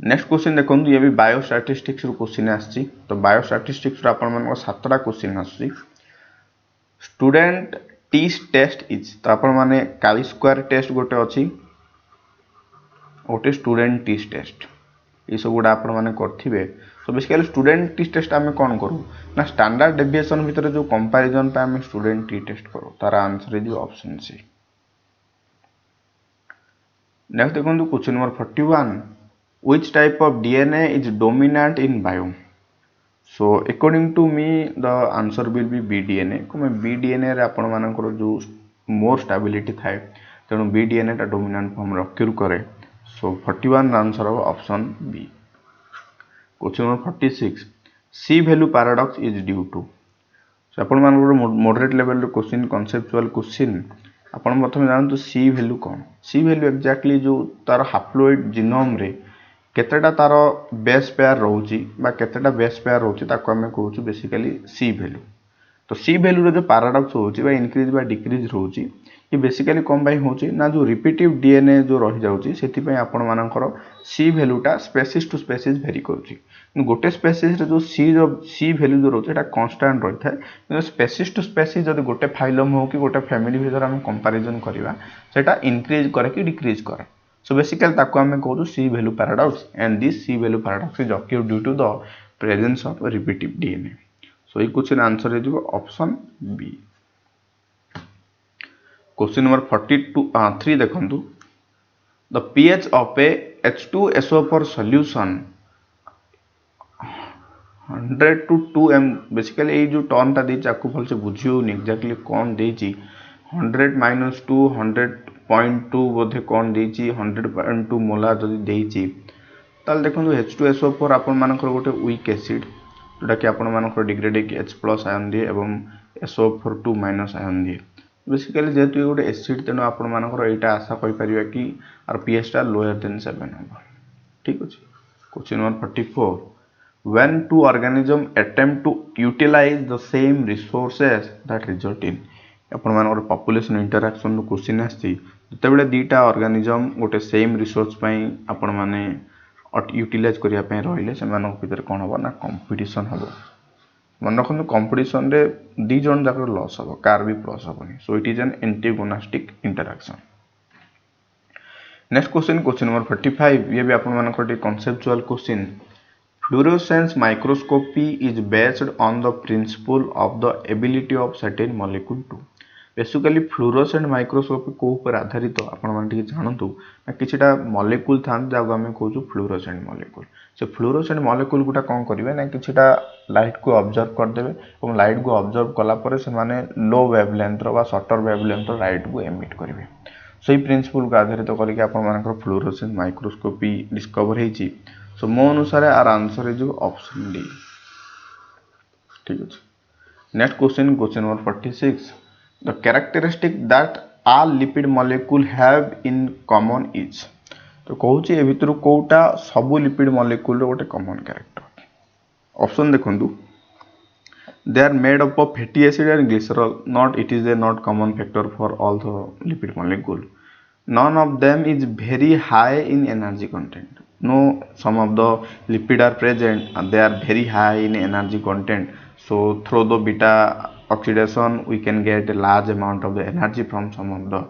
Next question देखो ये भी बायोस्टैटिस्टिक्स रो क्वेश्चन आछि तो बायोस्टैटिस्टिक्स रो आपण मानको 7टा क्वेश्चन आछि। स्टूडेंट टेस्ट इज तो आपण माने काई स्क्वायर टेस्ट गोटे अछि गोटे स्टूडेंट टेस्ट ये सब गुड़ा आपण माने करथिबे। सो बेसिकली स्टूडेंट टेस्ट आमे कोन करू ना स्टैंडर्ड डेविएशन भितर जो कंपैरिजन पे आमे स्टूडेंट टेस्ट करू तार answer is option C. Next देखो question number 41 which type of DNA is dominant in biome. So according to me the answer will be B DNA को मैं बी डीएनए रे आपण मानकर जो मोर स्टेबिलिटी थाए तेणु बी डीएनए टा डोमिनेंट फॉर्म रक्यूर करे। So 41 answer of option B. Question number 46 C value paradox is due to. So आपण मानकर मॉडरेट लेवल रो क्वेश्चन कॉन्सेप्चुअल क्वेश्चन आपण प्रथम जानतु सी वैल्यू कौन। सी वैल्यू एक्जाक्टली जो तार हाप्लोइड जीनोम रे केतेटा तार बेस पेयर रोची बा केतेटा बेस पेयर रोची ताको हमें कहूछु बेसिकली सी वैल्यू। तो सी वैल्यू रे जो पैराडॉक्स होची बा इंक्रीज बा डिक्रीज रोची ये बेसिकली कम बाई होची ना जो रिपीटिव डीएनए जो रही जाउची सेति पय आपण मानकर सी वैल्यूटा स्पेसीज टू स्पेसीज वेरी करूची। गोटे स्पेसीज रे जो सी वैल्यू जो रोची एटा कांस्टेंट रही थाए किंतु स्पेसीज टू स्पेसीज जदि गोटे फाइलम हो कि गोटे फैमिली भीतर हम कंपैरिजन करबा सेटा इंक्रीज करे कि डिक्रीज करे। So basically ताको हमें कहू C value paradox and this C value paradox is occurred due to the presence of a repeative DNA. So ये क्वेश्चन आंसर है जो ऑप्शन बी। क्वेश्चन नंबर 3 देखंतु the pH of a H2SO4 solution 100 to 2m basically ये जो term ता देछि आपको भल से बुझियो नि एक्जेक्टली कौन देछि 100 - 2 100.2 बोधे कौन देछि 100.2 मोलार जदि देछि ताल देखो H2SO4 आपण मानकर गोटे वीक एसिड जोटा कि आपण मानकर डिग्रेडिंग H+ आयन दिए एवं SO4 - आयन दिए। बेसिकली जेहेतु गोटे एसिड तेनो आपण मानकर एटा आशा कहि परिबा कि आर pH टा लोअर देन 7 हो। ठीक अछि। Question number 44 when two organisms attempt to utilize the same resources that result in आपण मानकर पॉपुलेशन इंटरैक्शन रो क्वेश्चन आछि जते बेले दीटा ऑर्गेनिज्म गोटे सेम रिसोर्स पई आपण माने यूटिलाइज करिया पई रहिले से मानक भीतर कोन हो ना कंपटीशन हो। मन रखन कंपटीशन रे दी जन जाकर लॉस हो कार भी प्लस होनी। So it is an antagonistic interaction. Next question number 45 ये भी आपण मानकर conceptual question Fluorescence microscopy is based on the principle of the ability of certain molecule to basically fluorescent microscopy को ऊपर आधारित आपण मान ठीक जानतु ना किछटा मॉलिक्यूल थान जागो हमें कहू फ्लोरोसेंट मॉलिक्यूल। से फ्लोरोसेंट मॉलिक्यूल गुटा कोन करिवे ना किछटा लाइट को ऑब्जर्व कर देबे और लाइट को ऑब्जर्व कला परे से माने लो वेवलेंथ रो बा शॉर्टर वेवलेंथ रो लाइट को एमिट करिवे। सो ई प्रिंसिपल को आधारित करके आपण मानकर फ्लोरोसेंट माइक्रोस्कोपी डिस्कवर हेची। सो मो अनुसार our answer is option D. ठीक अछि। Next question number 46 the characteristic that all lipid molecule have in common is. तो कहूची ए भितर कोटा सब लिपिड मॉलिक्यूल रो गोटे कॉमन कैरेक्टर। ऑप्शन देखंतु they are made up of fatty acid and glycerol not it is a not common factor for all the lipid molecule. None of them is very high in energy content. No, some of the lipid are present and they are very high in energy content. So through the beta oxidation we can get a large amount of the energy from some of the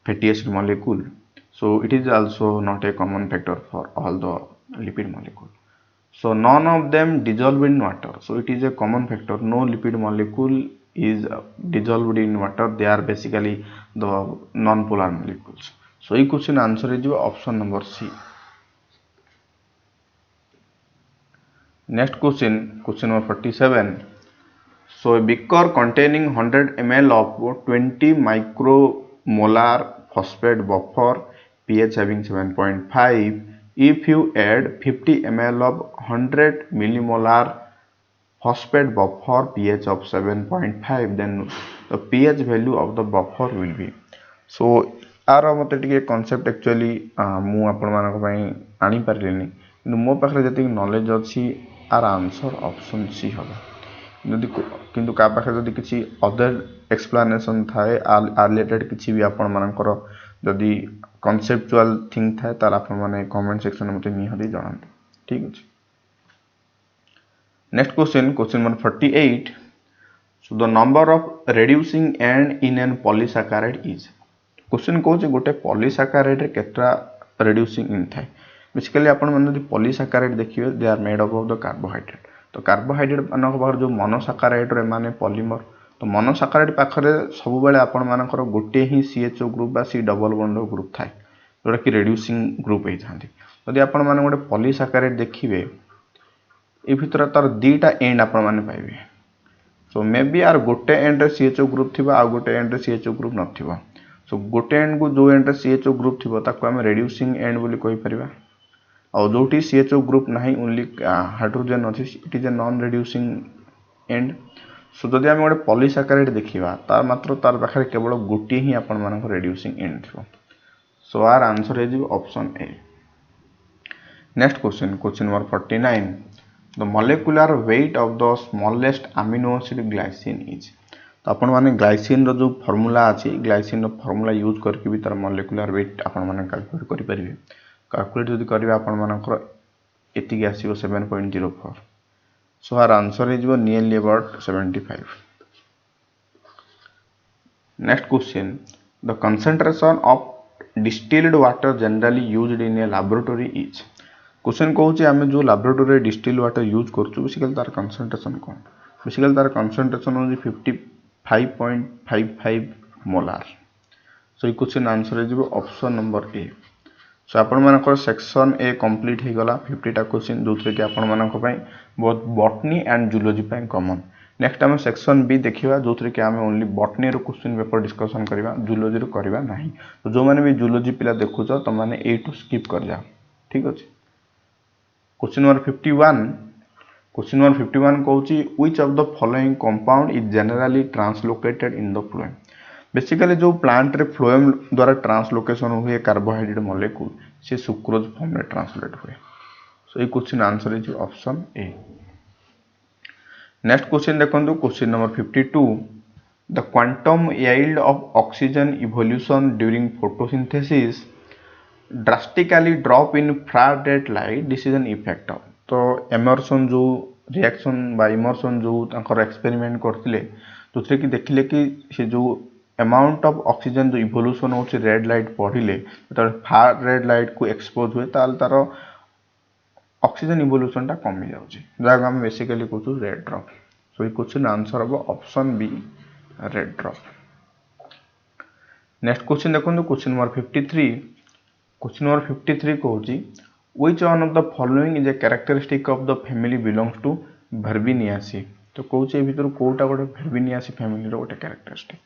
fatty acid molecule. So it is also not a common factor for all the lipid molecule. So none of them dissolve in water. So it is a common factor. No lipid molecule is dissolved in water. They are basically the non-polar molecules. So this question answer is option number C. Next question number 47. So a beaker containing 100 ml of 20 micromolar phosphate buffer, pH having 7.5. If you add 50 ml of 100 millimolar phosphate buffer, pH of 7.5, then the pH value of the buffer will be. So आर मत टे concept actually मु आपण मानक पई आनी पारलिनी किंतु मो पाखरे जति नॉलेज अछि आर आंसर ऑप्शन सी होगा जदि किंतु का पाखरे जदि किछि अदर एक्सप्लेनेशन थाए आर रिलेटेड किछि भी आपण मानकर जदि कॉन्सेप्चुअल थिंग थाए तार आपण माने कमेंट सेक्शन में मते निहरी जणांतु ठीक अछि। Next question number 48. So the number of reducing end in an polysaccharide is. Question कौन गोटे पॉलीसाकाराइड रे केतरा रिड्यूसिंग इन थाए बेसिकली आपण मन जदि पॉलीसाकाराइड देखिबे they are made up of the carbohydrate तो कार्बोहाइड्रेट मानक बाहर जो मोनोसाकाराइड रे माने पॉलीमर तो मोनोसाकाराइड पाखरे सब बेले आपण मानकर गोटे ही CHO ग्रुप बा C डबल बॉन्ड ग्रुप थाए जोटा कि रिड्यूसिंग ग्रुप हे थांती जदि आपण माने गोटे पॉलीसाकाराइड देखिबे ए भितर तार दीटा एंड आपण माने पाइबे सो मे बी आर गोटे एंड रे CHO ग्रुप थिबा आ गोटे एंड रे CHO ग्रुप नथिबा सो गोटे एंड को जो एंड रे CHO ग्रुप थिबो ताको हम रिड्यूसिंग एंड बोली कहि परिबा और जोटी CHO ग्रुप नाही ओनली हाइड्रोजन अछि it is a non reducing and so जदि हम गोटे पॉलीसाकाराइड देखिबा तार मात्र तार पाखरे केवल गोटी ही आपण मानक रिड्यूसिंग एंड थिबो so our answer is option A. Next question number 49. The molecular weight of the smallest amino acid glycine is. तो आपण माने ग्लाइसिन रो जो फार्मूला अछि ग्लाइसिन रो फार्मूला यूज करके भी तार मोलेकुलर वेट आपण माने कैलकुलेट करि परिबे कैलकुलेट जदि करबे आपण मानकर एतिक आसीबो 7.04 so our answer is nearly about 75। Next question the concentration of distilled water generally used in a laboratory is. Question कहूँ आम जो लैबोरेटरी डिस्टिल वाटर यूज करूँ बेसिकली तार कंसंट्रेशन कौन बेसिकली तार कंसंट्रेशन हो 55.55 मोलार सो ये क्वेश्चन आंसर हो ऑप्शन नंबर ए। सो आपण मानकर सेक्शन ए कंप्लीट हो गला 50टा क्वेश्चन जो कि आपण मानक पई बहुत बॉटनी एंड जूलॉजी पई कॉमन। नेक्स्ट आम सेक्शन बी देखिबा जो कि आम ओनली बॉटनी रो क्वेश्चन पेपर डिस्कशन करबा जूलॉजी रो करबा नाही तो जो माने भी जूलॉजी पिला देखुछ तो माने ए टू स्किप कर जा ठीक अछि। Question number 51. क्वेश्चन नंबर 51 कहूँ which of the following compound is generally translocated in the phloem. Basically जो प्लांट रे फ्लोएम द्वारा ट्रांसलोकेशन हुए कार्बोहाइड्रेट मॉलिक्यूल से सुक्रोज फॉर्म में ट्रांसलेट हुए सो ये question answer is option A. Next question देखंतु question number 52. The quantum yield of oxygen evolution during photosynthesis drastically drop in infrared light this is an effect of तो Emerson जो reaction बा Emerson जो तांकर experiment करथिले जोथरे कि देखिले कि से जो अमाउंट ऑफ ऑक्सीजन जो इवोल्यूशन होछि रेड लाइट पढ़िले तो फार रेड लाइट को एक्सपोज हुए ताल तार ऑक्सीजन इवोल्यूशन ता कमी जाउछि जाक हम बेसिकली कहू रेड ड्रॉप सो ये क्वेश्चन आंसर हो option B red drop. Next question देखो क्वेश्चन नंबर 53. क्वेश्चन नंबर 53 कहूँ which one of the following is a characteristic of the family belongs to Verbeniaceae तो कहूँ ए भीतर कोटा गोटे Verbeniaceae फैमिली रो गोटे characteristic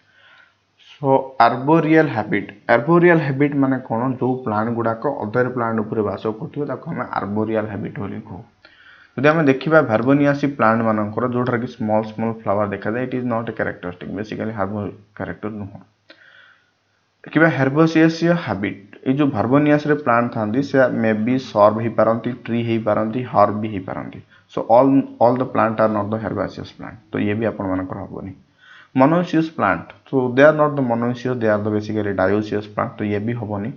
सो arboreal habit माने कौन जो प्लांट गुड़ाक अदर प्लांट उपर बास करथिबो ताको हम आर्बोरियल हैबिट बोली कहू जदि हम देखिबा Verbeniaceae प्लांट मानकर जोठार कि स्मॉल फ्लावर देखा जाए it is not a characteristic basically हार्बो कैरेक्टर नुह देखिबा Herbaceae हैबिट ये जो Verbeniaceae रे प्लांट थांदी से मे बी सर्व ही पारंती ट्री ही पारंती हर्ब भी ही पारंती so all the plant are not the Herbaceous plant तो ये भी आपण मानकर हबनी monoecious plant so they are not the monoecious they are the basically dioecious plant तो ये भी हबनी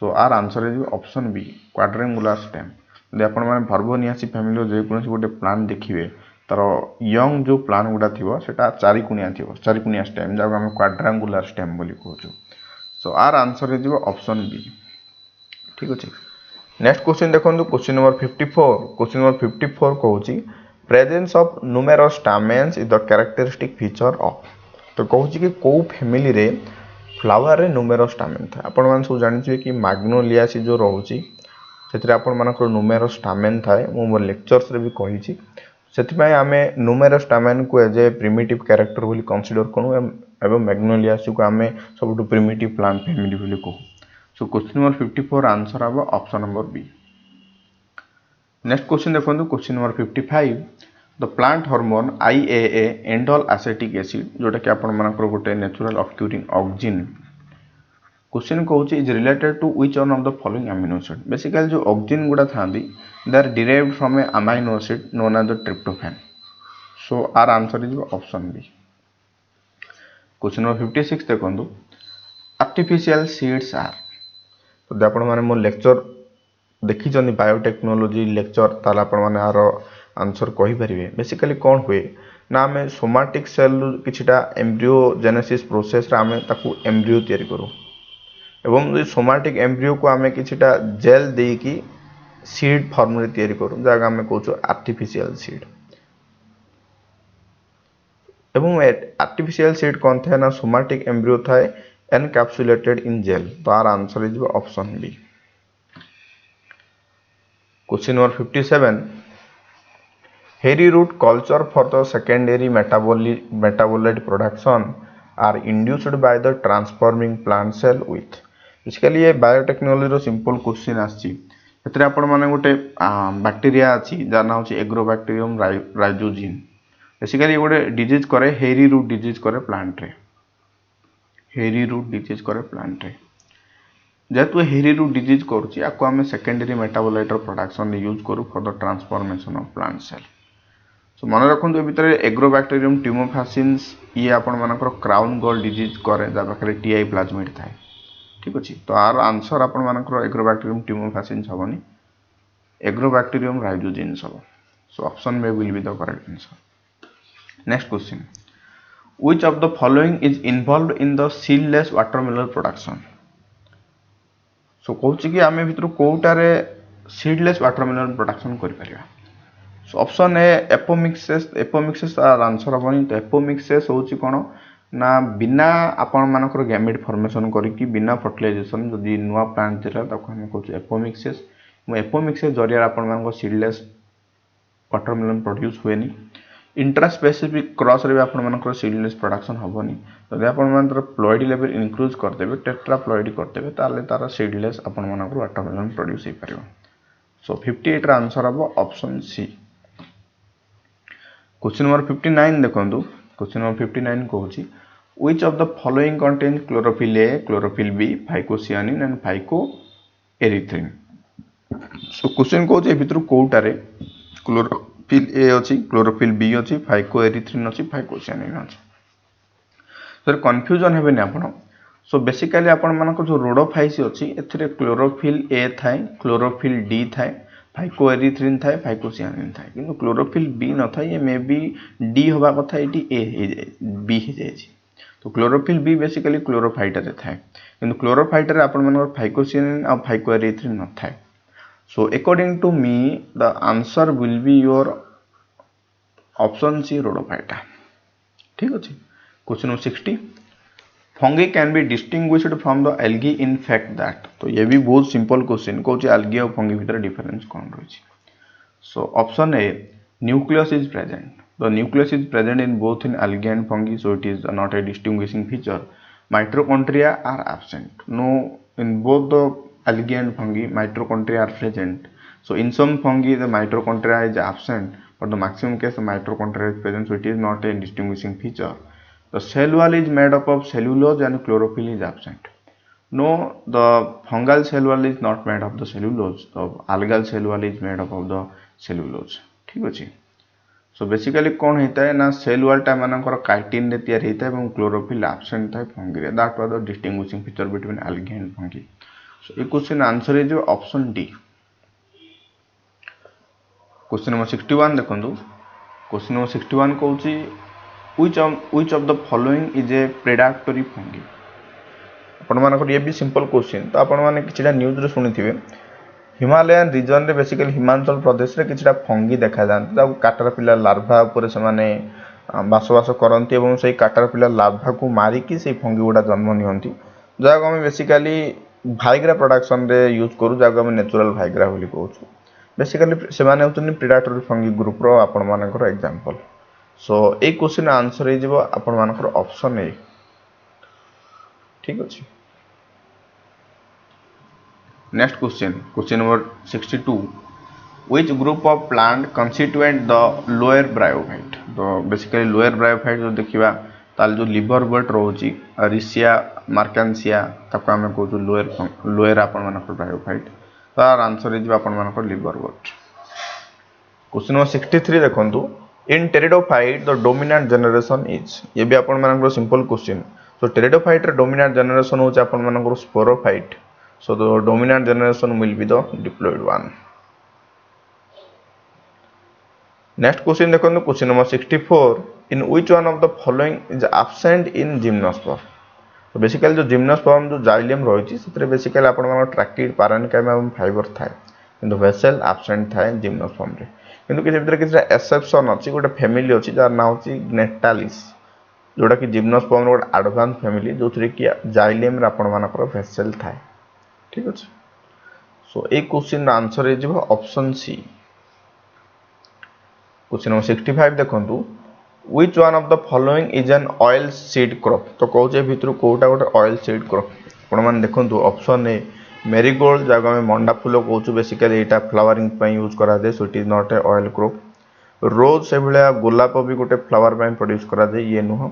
so our answer is option B quadrangular stem यदि आपण माने Verbeniaceae फैमिली रो जे कोनसी गोटे प्लांट देखिबे तार यंग जो प्लांट गुडा थिबो सेटा चारिकुनिया थिबो चारिकुनिया स्टेम जाको हम क्वाड्रेंगुलर स्टेम बोली कहू so our answer is option B ठीक अछि। नेक्स्ट क्वेश्चन देखो क्वेश्चन नंबर 54. क्वेश्चन नंबर 54 कहूँ presence of numerous stamens is the characteristic feature of तो कहूँ कि कौ फैमिली रे फ्लावर रे न्यूमेरस स्टामेन था आपण मान सब जानिथिबे कि मैग्नोलियासी जो रहउची सेतिर आपण मानकर न्यूमेरस स्टामेन थाए मो मोर लेक्चर्स रे भी कहिछि ସେଥିପାଇଁ ଆମେ नुमेरस टामेन को एज ए प्रिमिटिव कैरेक्टर बोली कंसीडर करूँ एवं मैग्नोलियासी को आमे सबुठु प्रिमिटिव प्लांट फैमिली बोली कहू। सो क्वेश्चन नंबर 54 आंसर हम option number B. Next question देखो question number 55 the plant hormone IAA indole acetic acid जोटा कि आपण मानकर गोटे नेचुरल ऑक्यूरिंग ऑक्सिन क्वेश्चन कहूँ is related to which one of the following amino acid. Basically जो auxin गुड़ा था they are derived from a amino acid known as the tryptophan. So our answer is option B. Question number 56 देखो artificial seeds are. तो आपण माने मो lecture देखी biotechnology lecture ताला आपण माने आर आंसर कहि परिबे। बेसिकली कौन हुए ना आमे सोमाटिक सेल किछिटा एम्ब्रियो जेनेसिस प्रोसेस रे आमे ताकू एम्ब्रियो तयारी करू एवं सोमाटिक एम्ब्रियो को आमे किछिटा जेल देकी सीड फॉर्म रे तयारी करू जागा आमे कहू आर्टिफिशियल सीड। एवं आर्टिफिशियल सीड कौन था ना सोमाटिक एम्ब्रियो था एनकैप्सुलेटेड इन जेल। तो our answer is option B. Question number 57 hairy root culture for the secondary metabolite production are induced by the transforming plant cell with. Basically ये biotechnology रो simple question आछि। एतरे आपण माने गोटे bacteria अछि जा ना होछि एग्रोबैक्टीरियम राइजोजिन। बेसिकली गोटे डिजीज करे हेरी रूट डिजीज करे प्लांट रे। हेरी रूट डिजीज करे प्लांट रे जेतु हेरी रूट डिजीज करूछि आको हमें सेकेंडरी मेटाबोलाइट प्रोडक्शन यूज करू for the transformation of plant cell. So मन रखु भितर एग्रोबैक्टीरियम ट्यूमोफासिन्स ये आपण मानकर क्राउन गॉल डिजीज करे जा पाखरे टीआई प्लाज्मिड थाए। ठीक अछि। तो आर आंसर आपण मानकर एग्रोबैक्टीरियम ट्यूमोफासिन्स हबनी एग्रोबैक्टीरियम राइजोजिन्स हबो। सो ऑप्शन में will be the correct answer. Next question which of the following is involved in the seedless watermelon production. So कहूँ कि आम भर कौटारे सीडलेस वाटरमेलन प्रोडक्शन कर। So option A apomixis. Apomixis our answer हेनी। तो एपोमिक्सेस हूँ कौन ना बिना आपण मानकर गैमेट फॉर्मेशन करके बिना फर्टिलाइजेशन जदि नुआ प्लांट दिला ताको हम कहू एपोमिक्सेस। एपोमिक्सेस जरिया आपण मानकर सीडलेस वाटरमेलन प्रोड्यूस हुएनी। इंट्रास्पेसिफिक क्रॉस रे आपण मानकर सीडलेस प्रोडक्शन हेनी। जदि आपण मानकर प्लॉइड लेवल इंक्रीज करदेबे टेट्राप्लॉइड करदेबे ताले तार सीडलेस आपण मानकर वाटरमेलन प्रोड्यूस हो पारिबो। सो 58 रा आंसर हम ऑप्शन सी। क्वेश्चन नंबर 59 देखंतु। क्वेश्चन नंबर 59 कहूची which of the following contains chlorophyll A chlorophyll B phycocyanin and phycoerythrin. So question कहूची ए भितर कोउटारे क्लोरोफिल ए अछि क्लोरोफिल बी अछि फाइकोएरिथ्रिन अछि फाइकोसियानिन अछि। सर कंफ्यूजन हेबेनी आपण। सो बेसिकली आपण मानक जो रोडोफाइस अछि एथिरे क्लोरोफिल ए थाए क्लोरोफिल डी थाए फाइकोएरिथ्रिन थाए फाइकोसियानिन थाए किंतु क्लोरोफिल बी न थाए ये मे बी डी होबा कथा एटी ए बी हे जाय छी। तो क्लोरोफिल बी बेसिकली क्लोरोफाइट रे थाए किंतु क्लोरोफाइट रे आपण मानक फाइकोसियानिन और फाइकोएरिथ्रिन न थाए। So according to me the answer will be your option C rhodophyta. ठीक अछि। Question number 60 fungi can be distinguished from the algae in fact that. तो ये भी बहुत सिंपल क्वेश्चन कहूँ एल्गी और फंगी भीतर डिफरेंस कौन रही। So option A nucleus is present. The nucleus is present in both in algae and fungi so it is not a distinguishing feature. Mitochondria are absent. No in both the algae and fungi mitochondria are present. So in some fungi the mitochondria is absent but the maximum case the mitochondria is present so it is not a distinguishing feature. The cell wall is made up of cellulose and chlorophyll is absent. No, the fungal cell wall is not made of the cellulose. The algal cell wall is made up of the cellulose. ठीक अछि। So basically कौन होता है ना cell wall टा मानकर chitin रे तैयार होता है एवं chlorophyll absent था fungi रे। That was the distinguishing feature between algae and fungi. So ये question answer is option D. Question number 61 देखंतु। क्वेश्चन नंबर 61 कहूची which of the following is a predatory fungi. आपण मानकर ये भी सिंपल क्वेश्चन। तो आपण माने किछटा न्यूज रे सुनिथिबे हिमालयन रीजन रे बेसिकली हिमाचल प्रदेश रे किछटा फंगी देखा जान ता काटरपिलर लार्वा ऊपर से माने बसवास करंती एवं सेही काटरपिलर लार्वा को मारी कि सेही फंगी गुडा जन्म नियंती जाको हम बेसिकली भाइग्रा प्रोडक्शन रे यूज करू जाको हम नेचुरल भाइग्रा बोली कहूछु। बेसिकली सेमाने होचनी प्रेडेटरी फंगी ग्रुप रो आपण मानकर एग्जांपल। सो ए क्वेश्चन आंसर हे जिवो आपण मानकर ऑप्शन ए। ठीक अछि। Next question number 62, which group of plant constituent the lower bryophyte। तो बेसिकली लोअर ब्रायोफाइट जो देखिबा ताल जो लिवर बर्ट रोची रिसिया मार्कांसिया ताको हम कहू लोअर आपण मानकर ब्रायोफाइट। तार आंसर हे जिवो आपण मानकर लिवर बर्ट। क्वेश्चन नंबर 63 देखंतु, in pteridophyte the dominant generation is. ये भी आपण मानकर सिंपल क्वेश्चन। सो टेरिडोफाइट रे डोमिनेंट जनरेशन होचे आपण मानकर sporophyte. So the dominant generation will be the diploid one. Next question देखो, question number 64, in which one of the following is absent in gymnosperm। तो बेसिकली जो gymnosperm जो जाइलियम रही है बेसिकली आपण ट्रैकिड पारेन्काइमा एवं फाइबर थाए किंतु वेसल एब्सेंट थाए जिम्नोस्पर्म रे। किंतु किसी भितर किसी एक्सेप्शन अछि, गोटे फैमिली अछि जार नाम अछि ग्नेटालिस, जोटा कि जिम्नोस्पर्म रो गोटे एडवांस फैमिली जो कि जाइलियम रे आपण मानकर वेसल थाए। ठीक अछि। सो ए क्वेश्चन आंसर हे जिवो ऑप्शन सी। क्वेश्चन नंबर 65 देखंतु, which one of the following is an oil seed crop। तो कहूचे भितर कोटा गोटे ऑयल सीड क्रॉप। आपण मान देखंतु ऑप्शन ए मेरीगोल्ड जागा में मंडा फूल कहूछु, बेसिकली एटा फ्लावरिंग पई यूज करा दे, so it is not a oil crop. Rose से भलिया गोलाप भी गोटे फ्लावर पई प्रोड्यूस करा दे, ये नुह।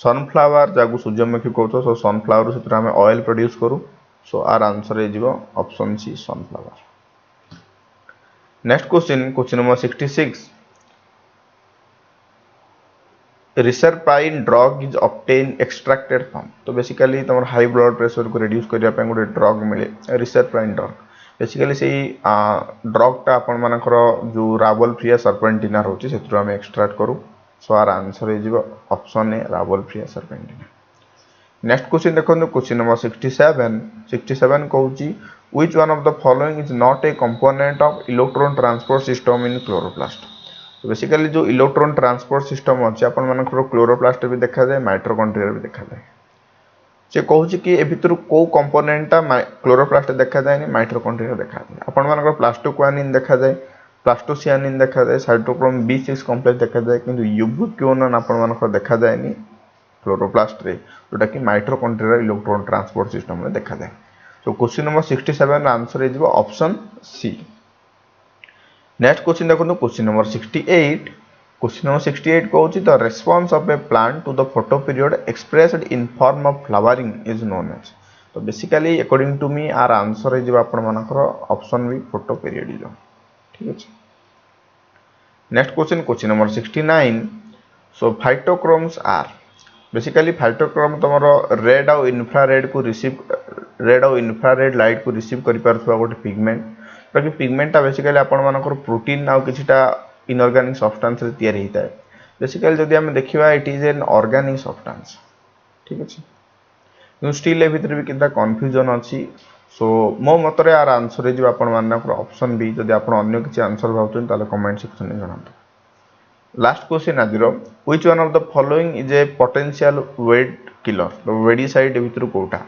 सनफ्लावर जागु सूर्यमुखी कहूतो, सो सनफ्लावर से हम ऑयल प्रोड्यूस करू। सो आर आंसर हे जिवो option C sunflower. Next question number 66, reserpine drug is obtain extracted from. तो बेसिकली तुम हाई ब्लड प्रेशर को रिड्यूस करने गोटे ड्रग मिले रिसरपाइन ड्रग। बेसिकली से ड्रगटा आपण मानकर जो रावलफ्रिया सर्पेंटिना रोचे से आम एक्सट्रैक्ट करूँ। सो आर आंसर हे जिवो option A Rauvolfia serpentina. Next question देखो, क्वेश्चन नंबर 67 कहूची, which one of the following is not a component of electron transport system in chloroplast। तो बेसिकली जो इलेक्ट्रॉन ट्रांसपोर्ट सिस्टम अच्छे आपण मानकर क्लोरोप्लास्ट भी देखा जाए, माइटोकॉन्ड्रिया भी देखा जाए। से कहूची कि ए भितर को कंपोनेंटा क्लोरोप्लास्ट देखा जाए, माइटोकॉन्ड्रिया देखा जाए। आपण मानकर प्लास्टोक्वानिन देखा जाए, प्लास्टोसियानिन देखा जाए, साइटोक्रोम B6 कॉम्प्लेक्स देखा जाए, किंतु यूबिक्विनोन आपण मानकर देखा जाएनी क्लोरोप्लास्ट रे, जोटा कि माइटोकॉन्ड्रिया इलेक्ट्रॉन ट्रांसपोर्ट सिस्टम में देखा जाए। सो क्वेश्चन नंबर 67 आंसर हे जिवो ऑप्शन सी। नेक्स्ट क्वेश्चन देखो, क्वेश्चन नंबर 68। क्वेश्चन नंबर 68 कहूची, the response of a plant to the photoperiod expressed in form of flowering is known as. तो basically according to me our answer हे जिवो आपण मानकर option B photoperiod is. ठीक अछि। Next question number 69। So phytochromes are, basically phytochrome तुम red और infrared को लाइट को रिसीव कर पारथुवा गोटे पिगमेंट, कि पिगमेंटा बेसिकली आपण मानकर प्रोटीन आउ किछटा इनऑर्गेनिक सब्सटेंस रे तयारी होता है। बेसिकली जदि हम देखिबा it is an organic substance. ठीक अछि। न्यू स्टिल ए भितर भी किंता कंफ्यूजन अछि। सो मो मतरे आर आंसर हे जो आपण मानकर ऑप्शन बी। जदि आपण अन्य किछि आंसर भाउछन ताले कमेंट सेक्शन में जणांतु। लास्ट क्वेश्चन आज which one of the following is a potential weed killer. तो वेडीसाइड भितर कोटा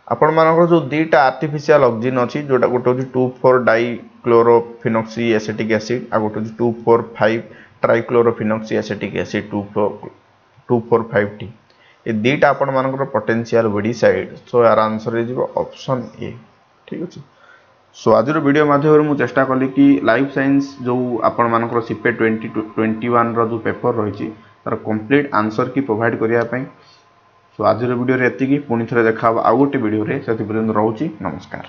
आपण मानकर जो दीटा आर्टिफिशियल ऑक्सीजन अछि, जोटा गोटे होची 2,4 डाइक्लोरोफिनॉक्सी एसिटिक एसिड आ गोटे होची 2,4,5 ट्राइक्लोरोफिनॉक्सी एसिटिक एसिड 2,4,5T। ए दीटा आपण मानकर पोटेंशियल वेडीसाइड। सो यार आंसर हे जिवो ऑप्शन ए। ठीक अछि। सो आज वीडियो माध्यम मुझे चेष्टा कली कि लाइफ साइंस जो आपण मानकर सीपे 2021 रो जो पेपर रही तार कंप्लीट आंसर की प्रोवाइड करिया पई। सो आज वीडियो रे एतिकी, पुणी थरे देखा आउ गोटे वीडियो रे, से पर्यंत रहूची नमस्कार।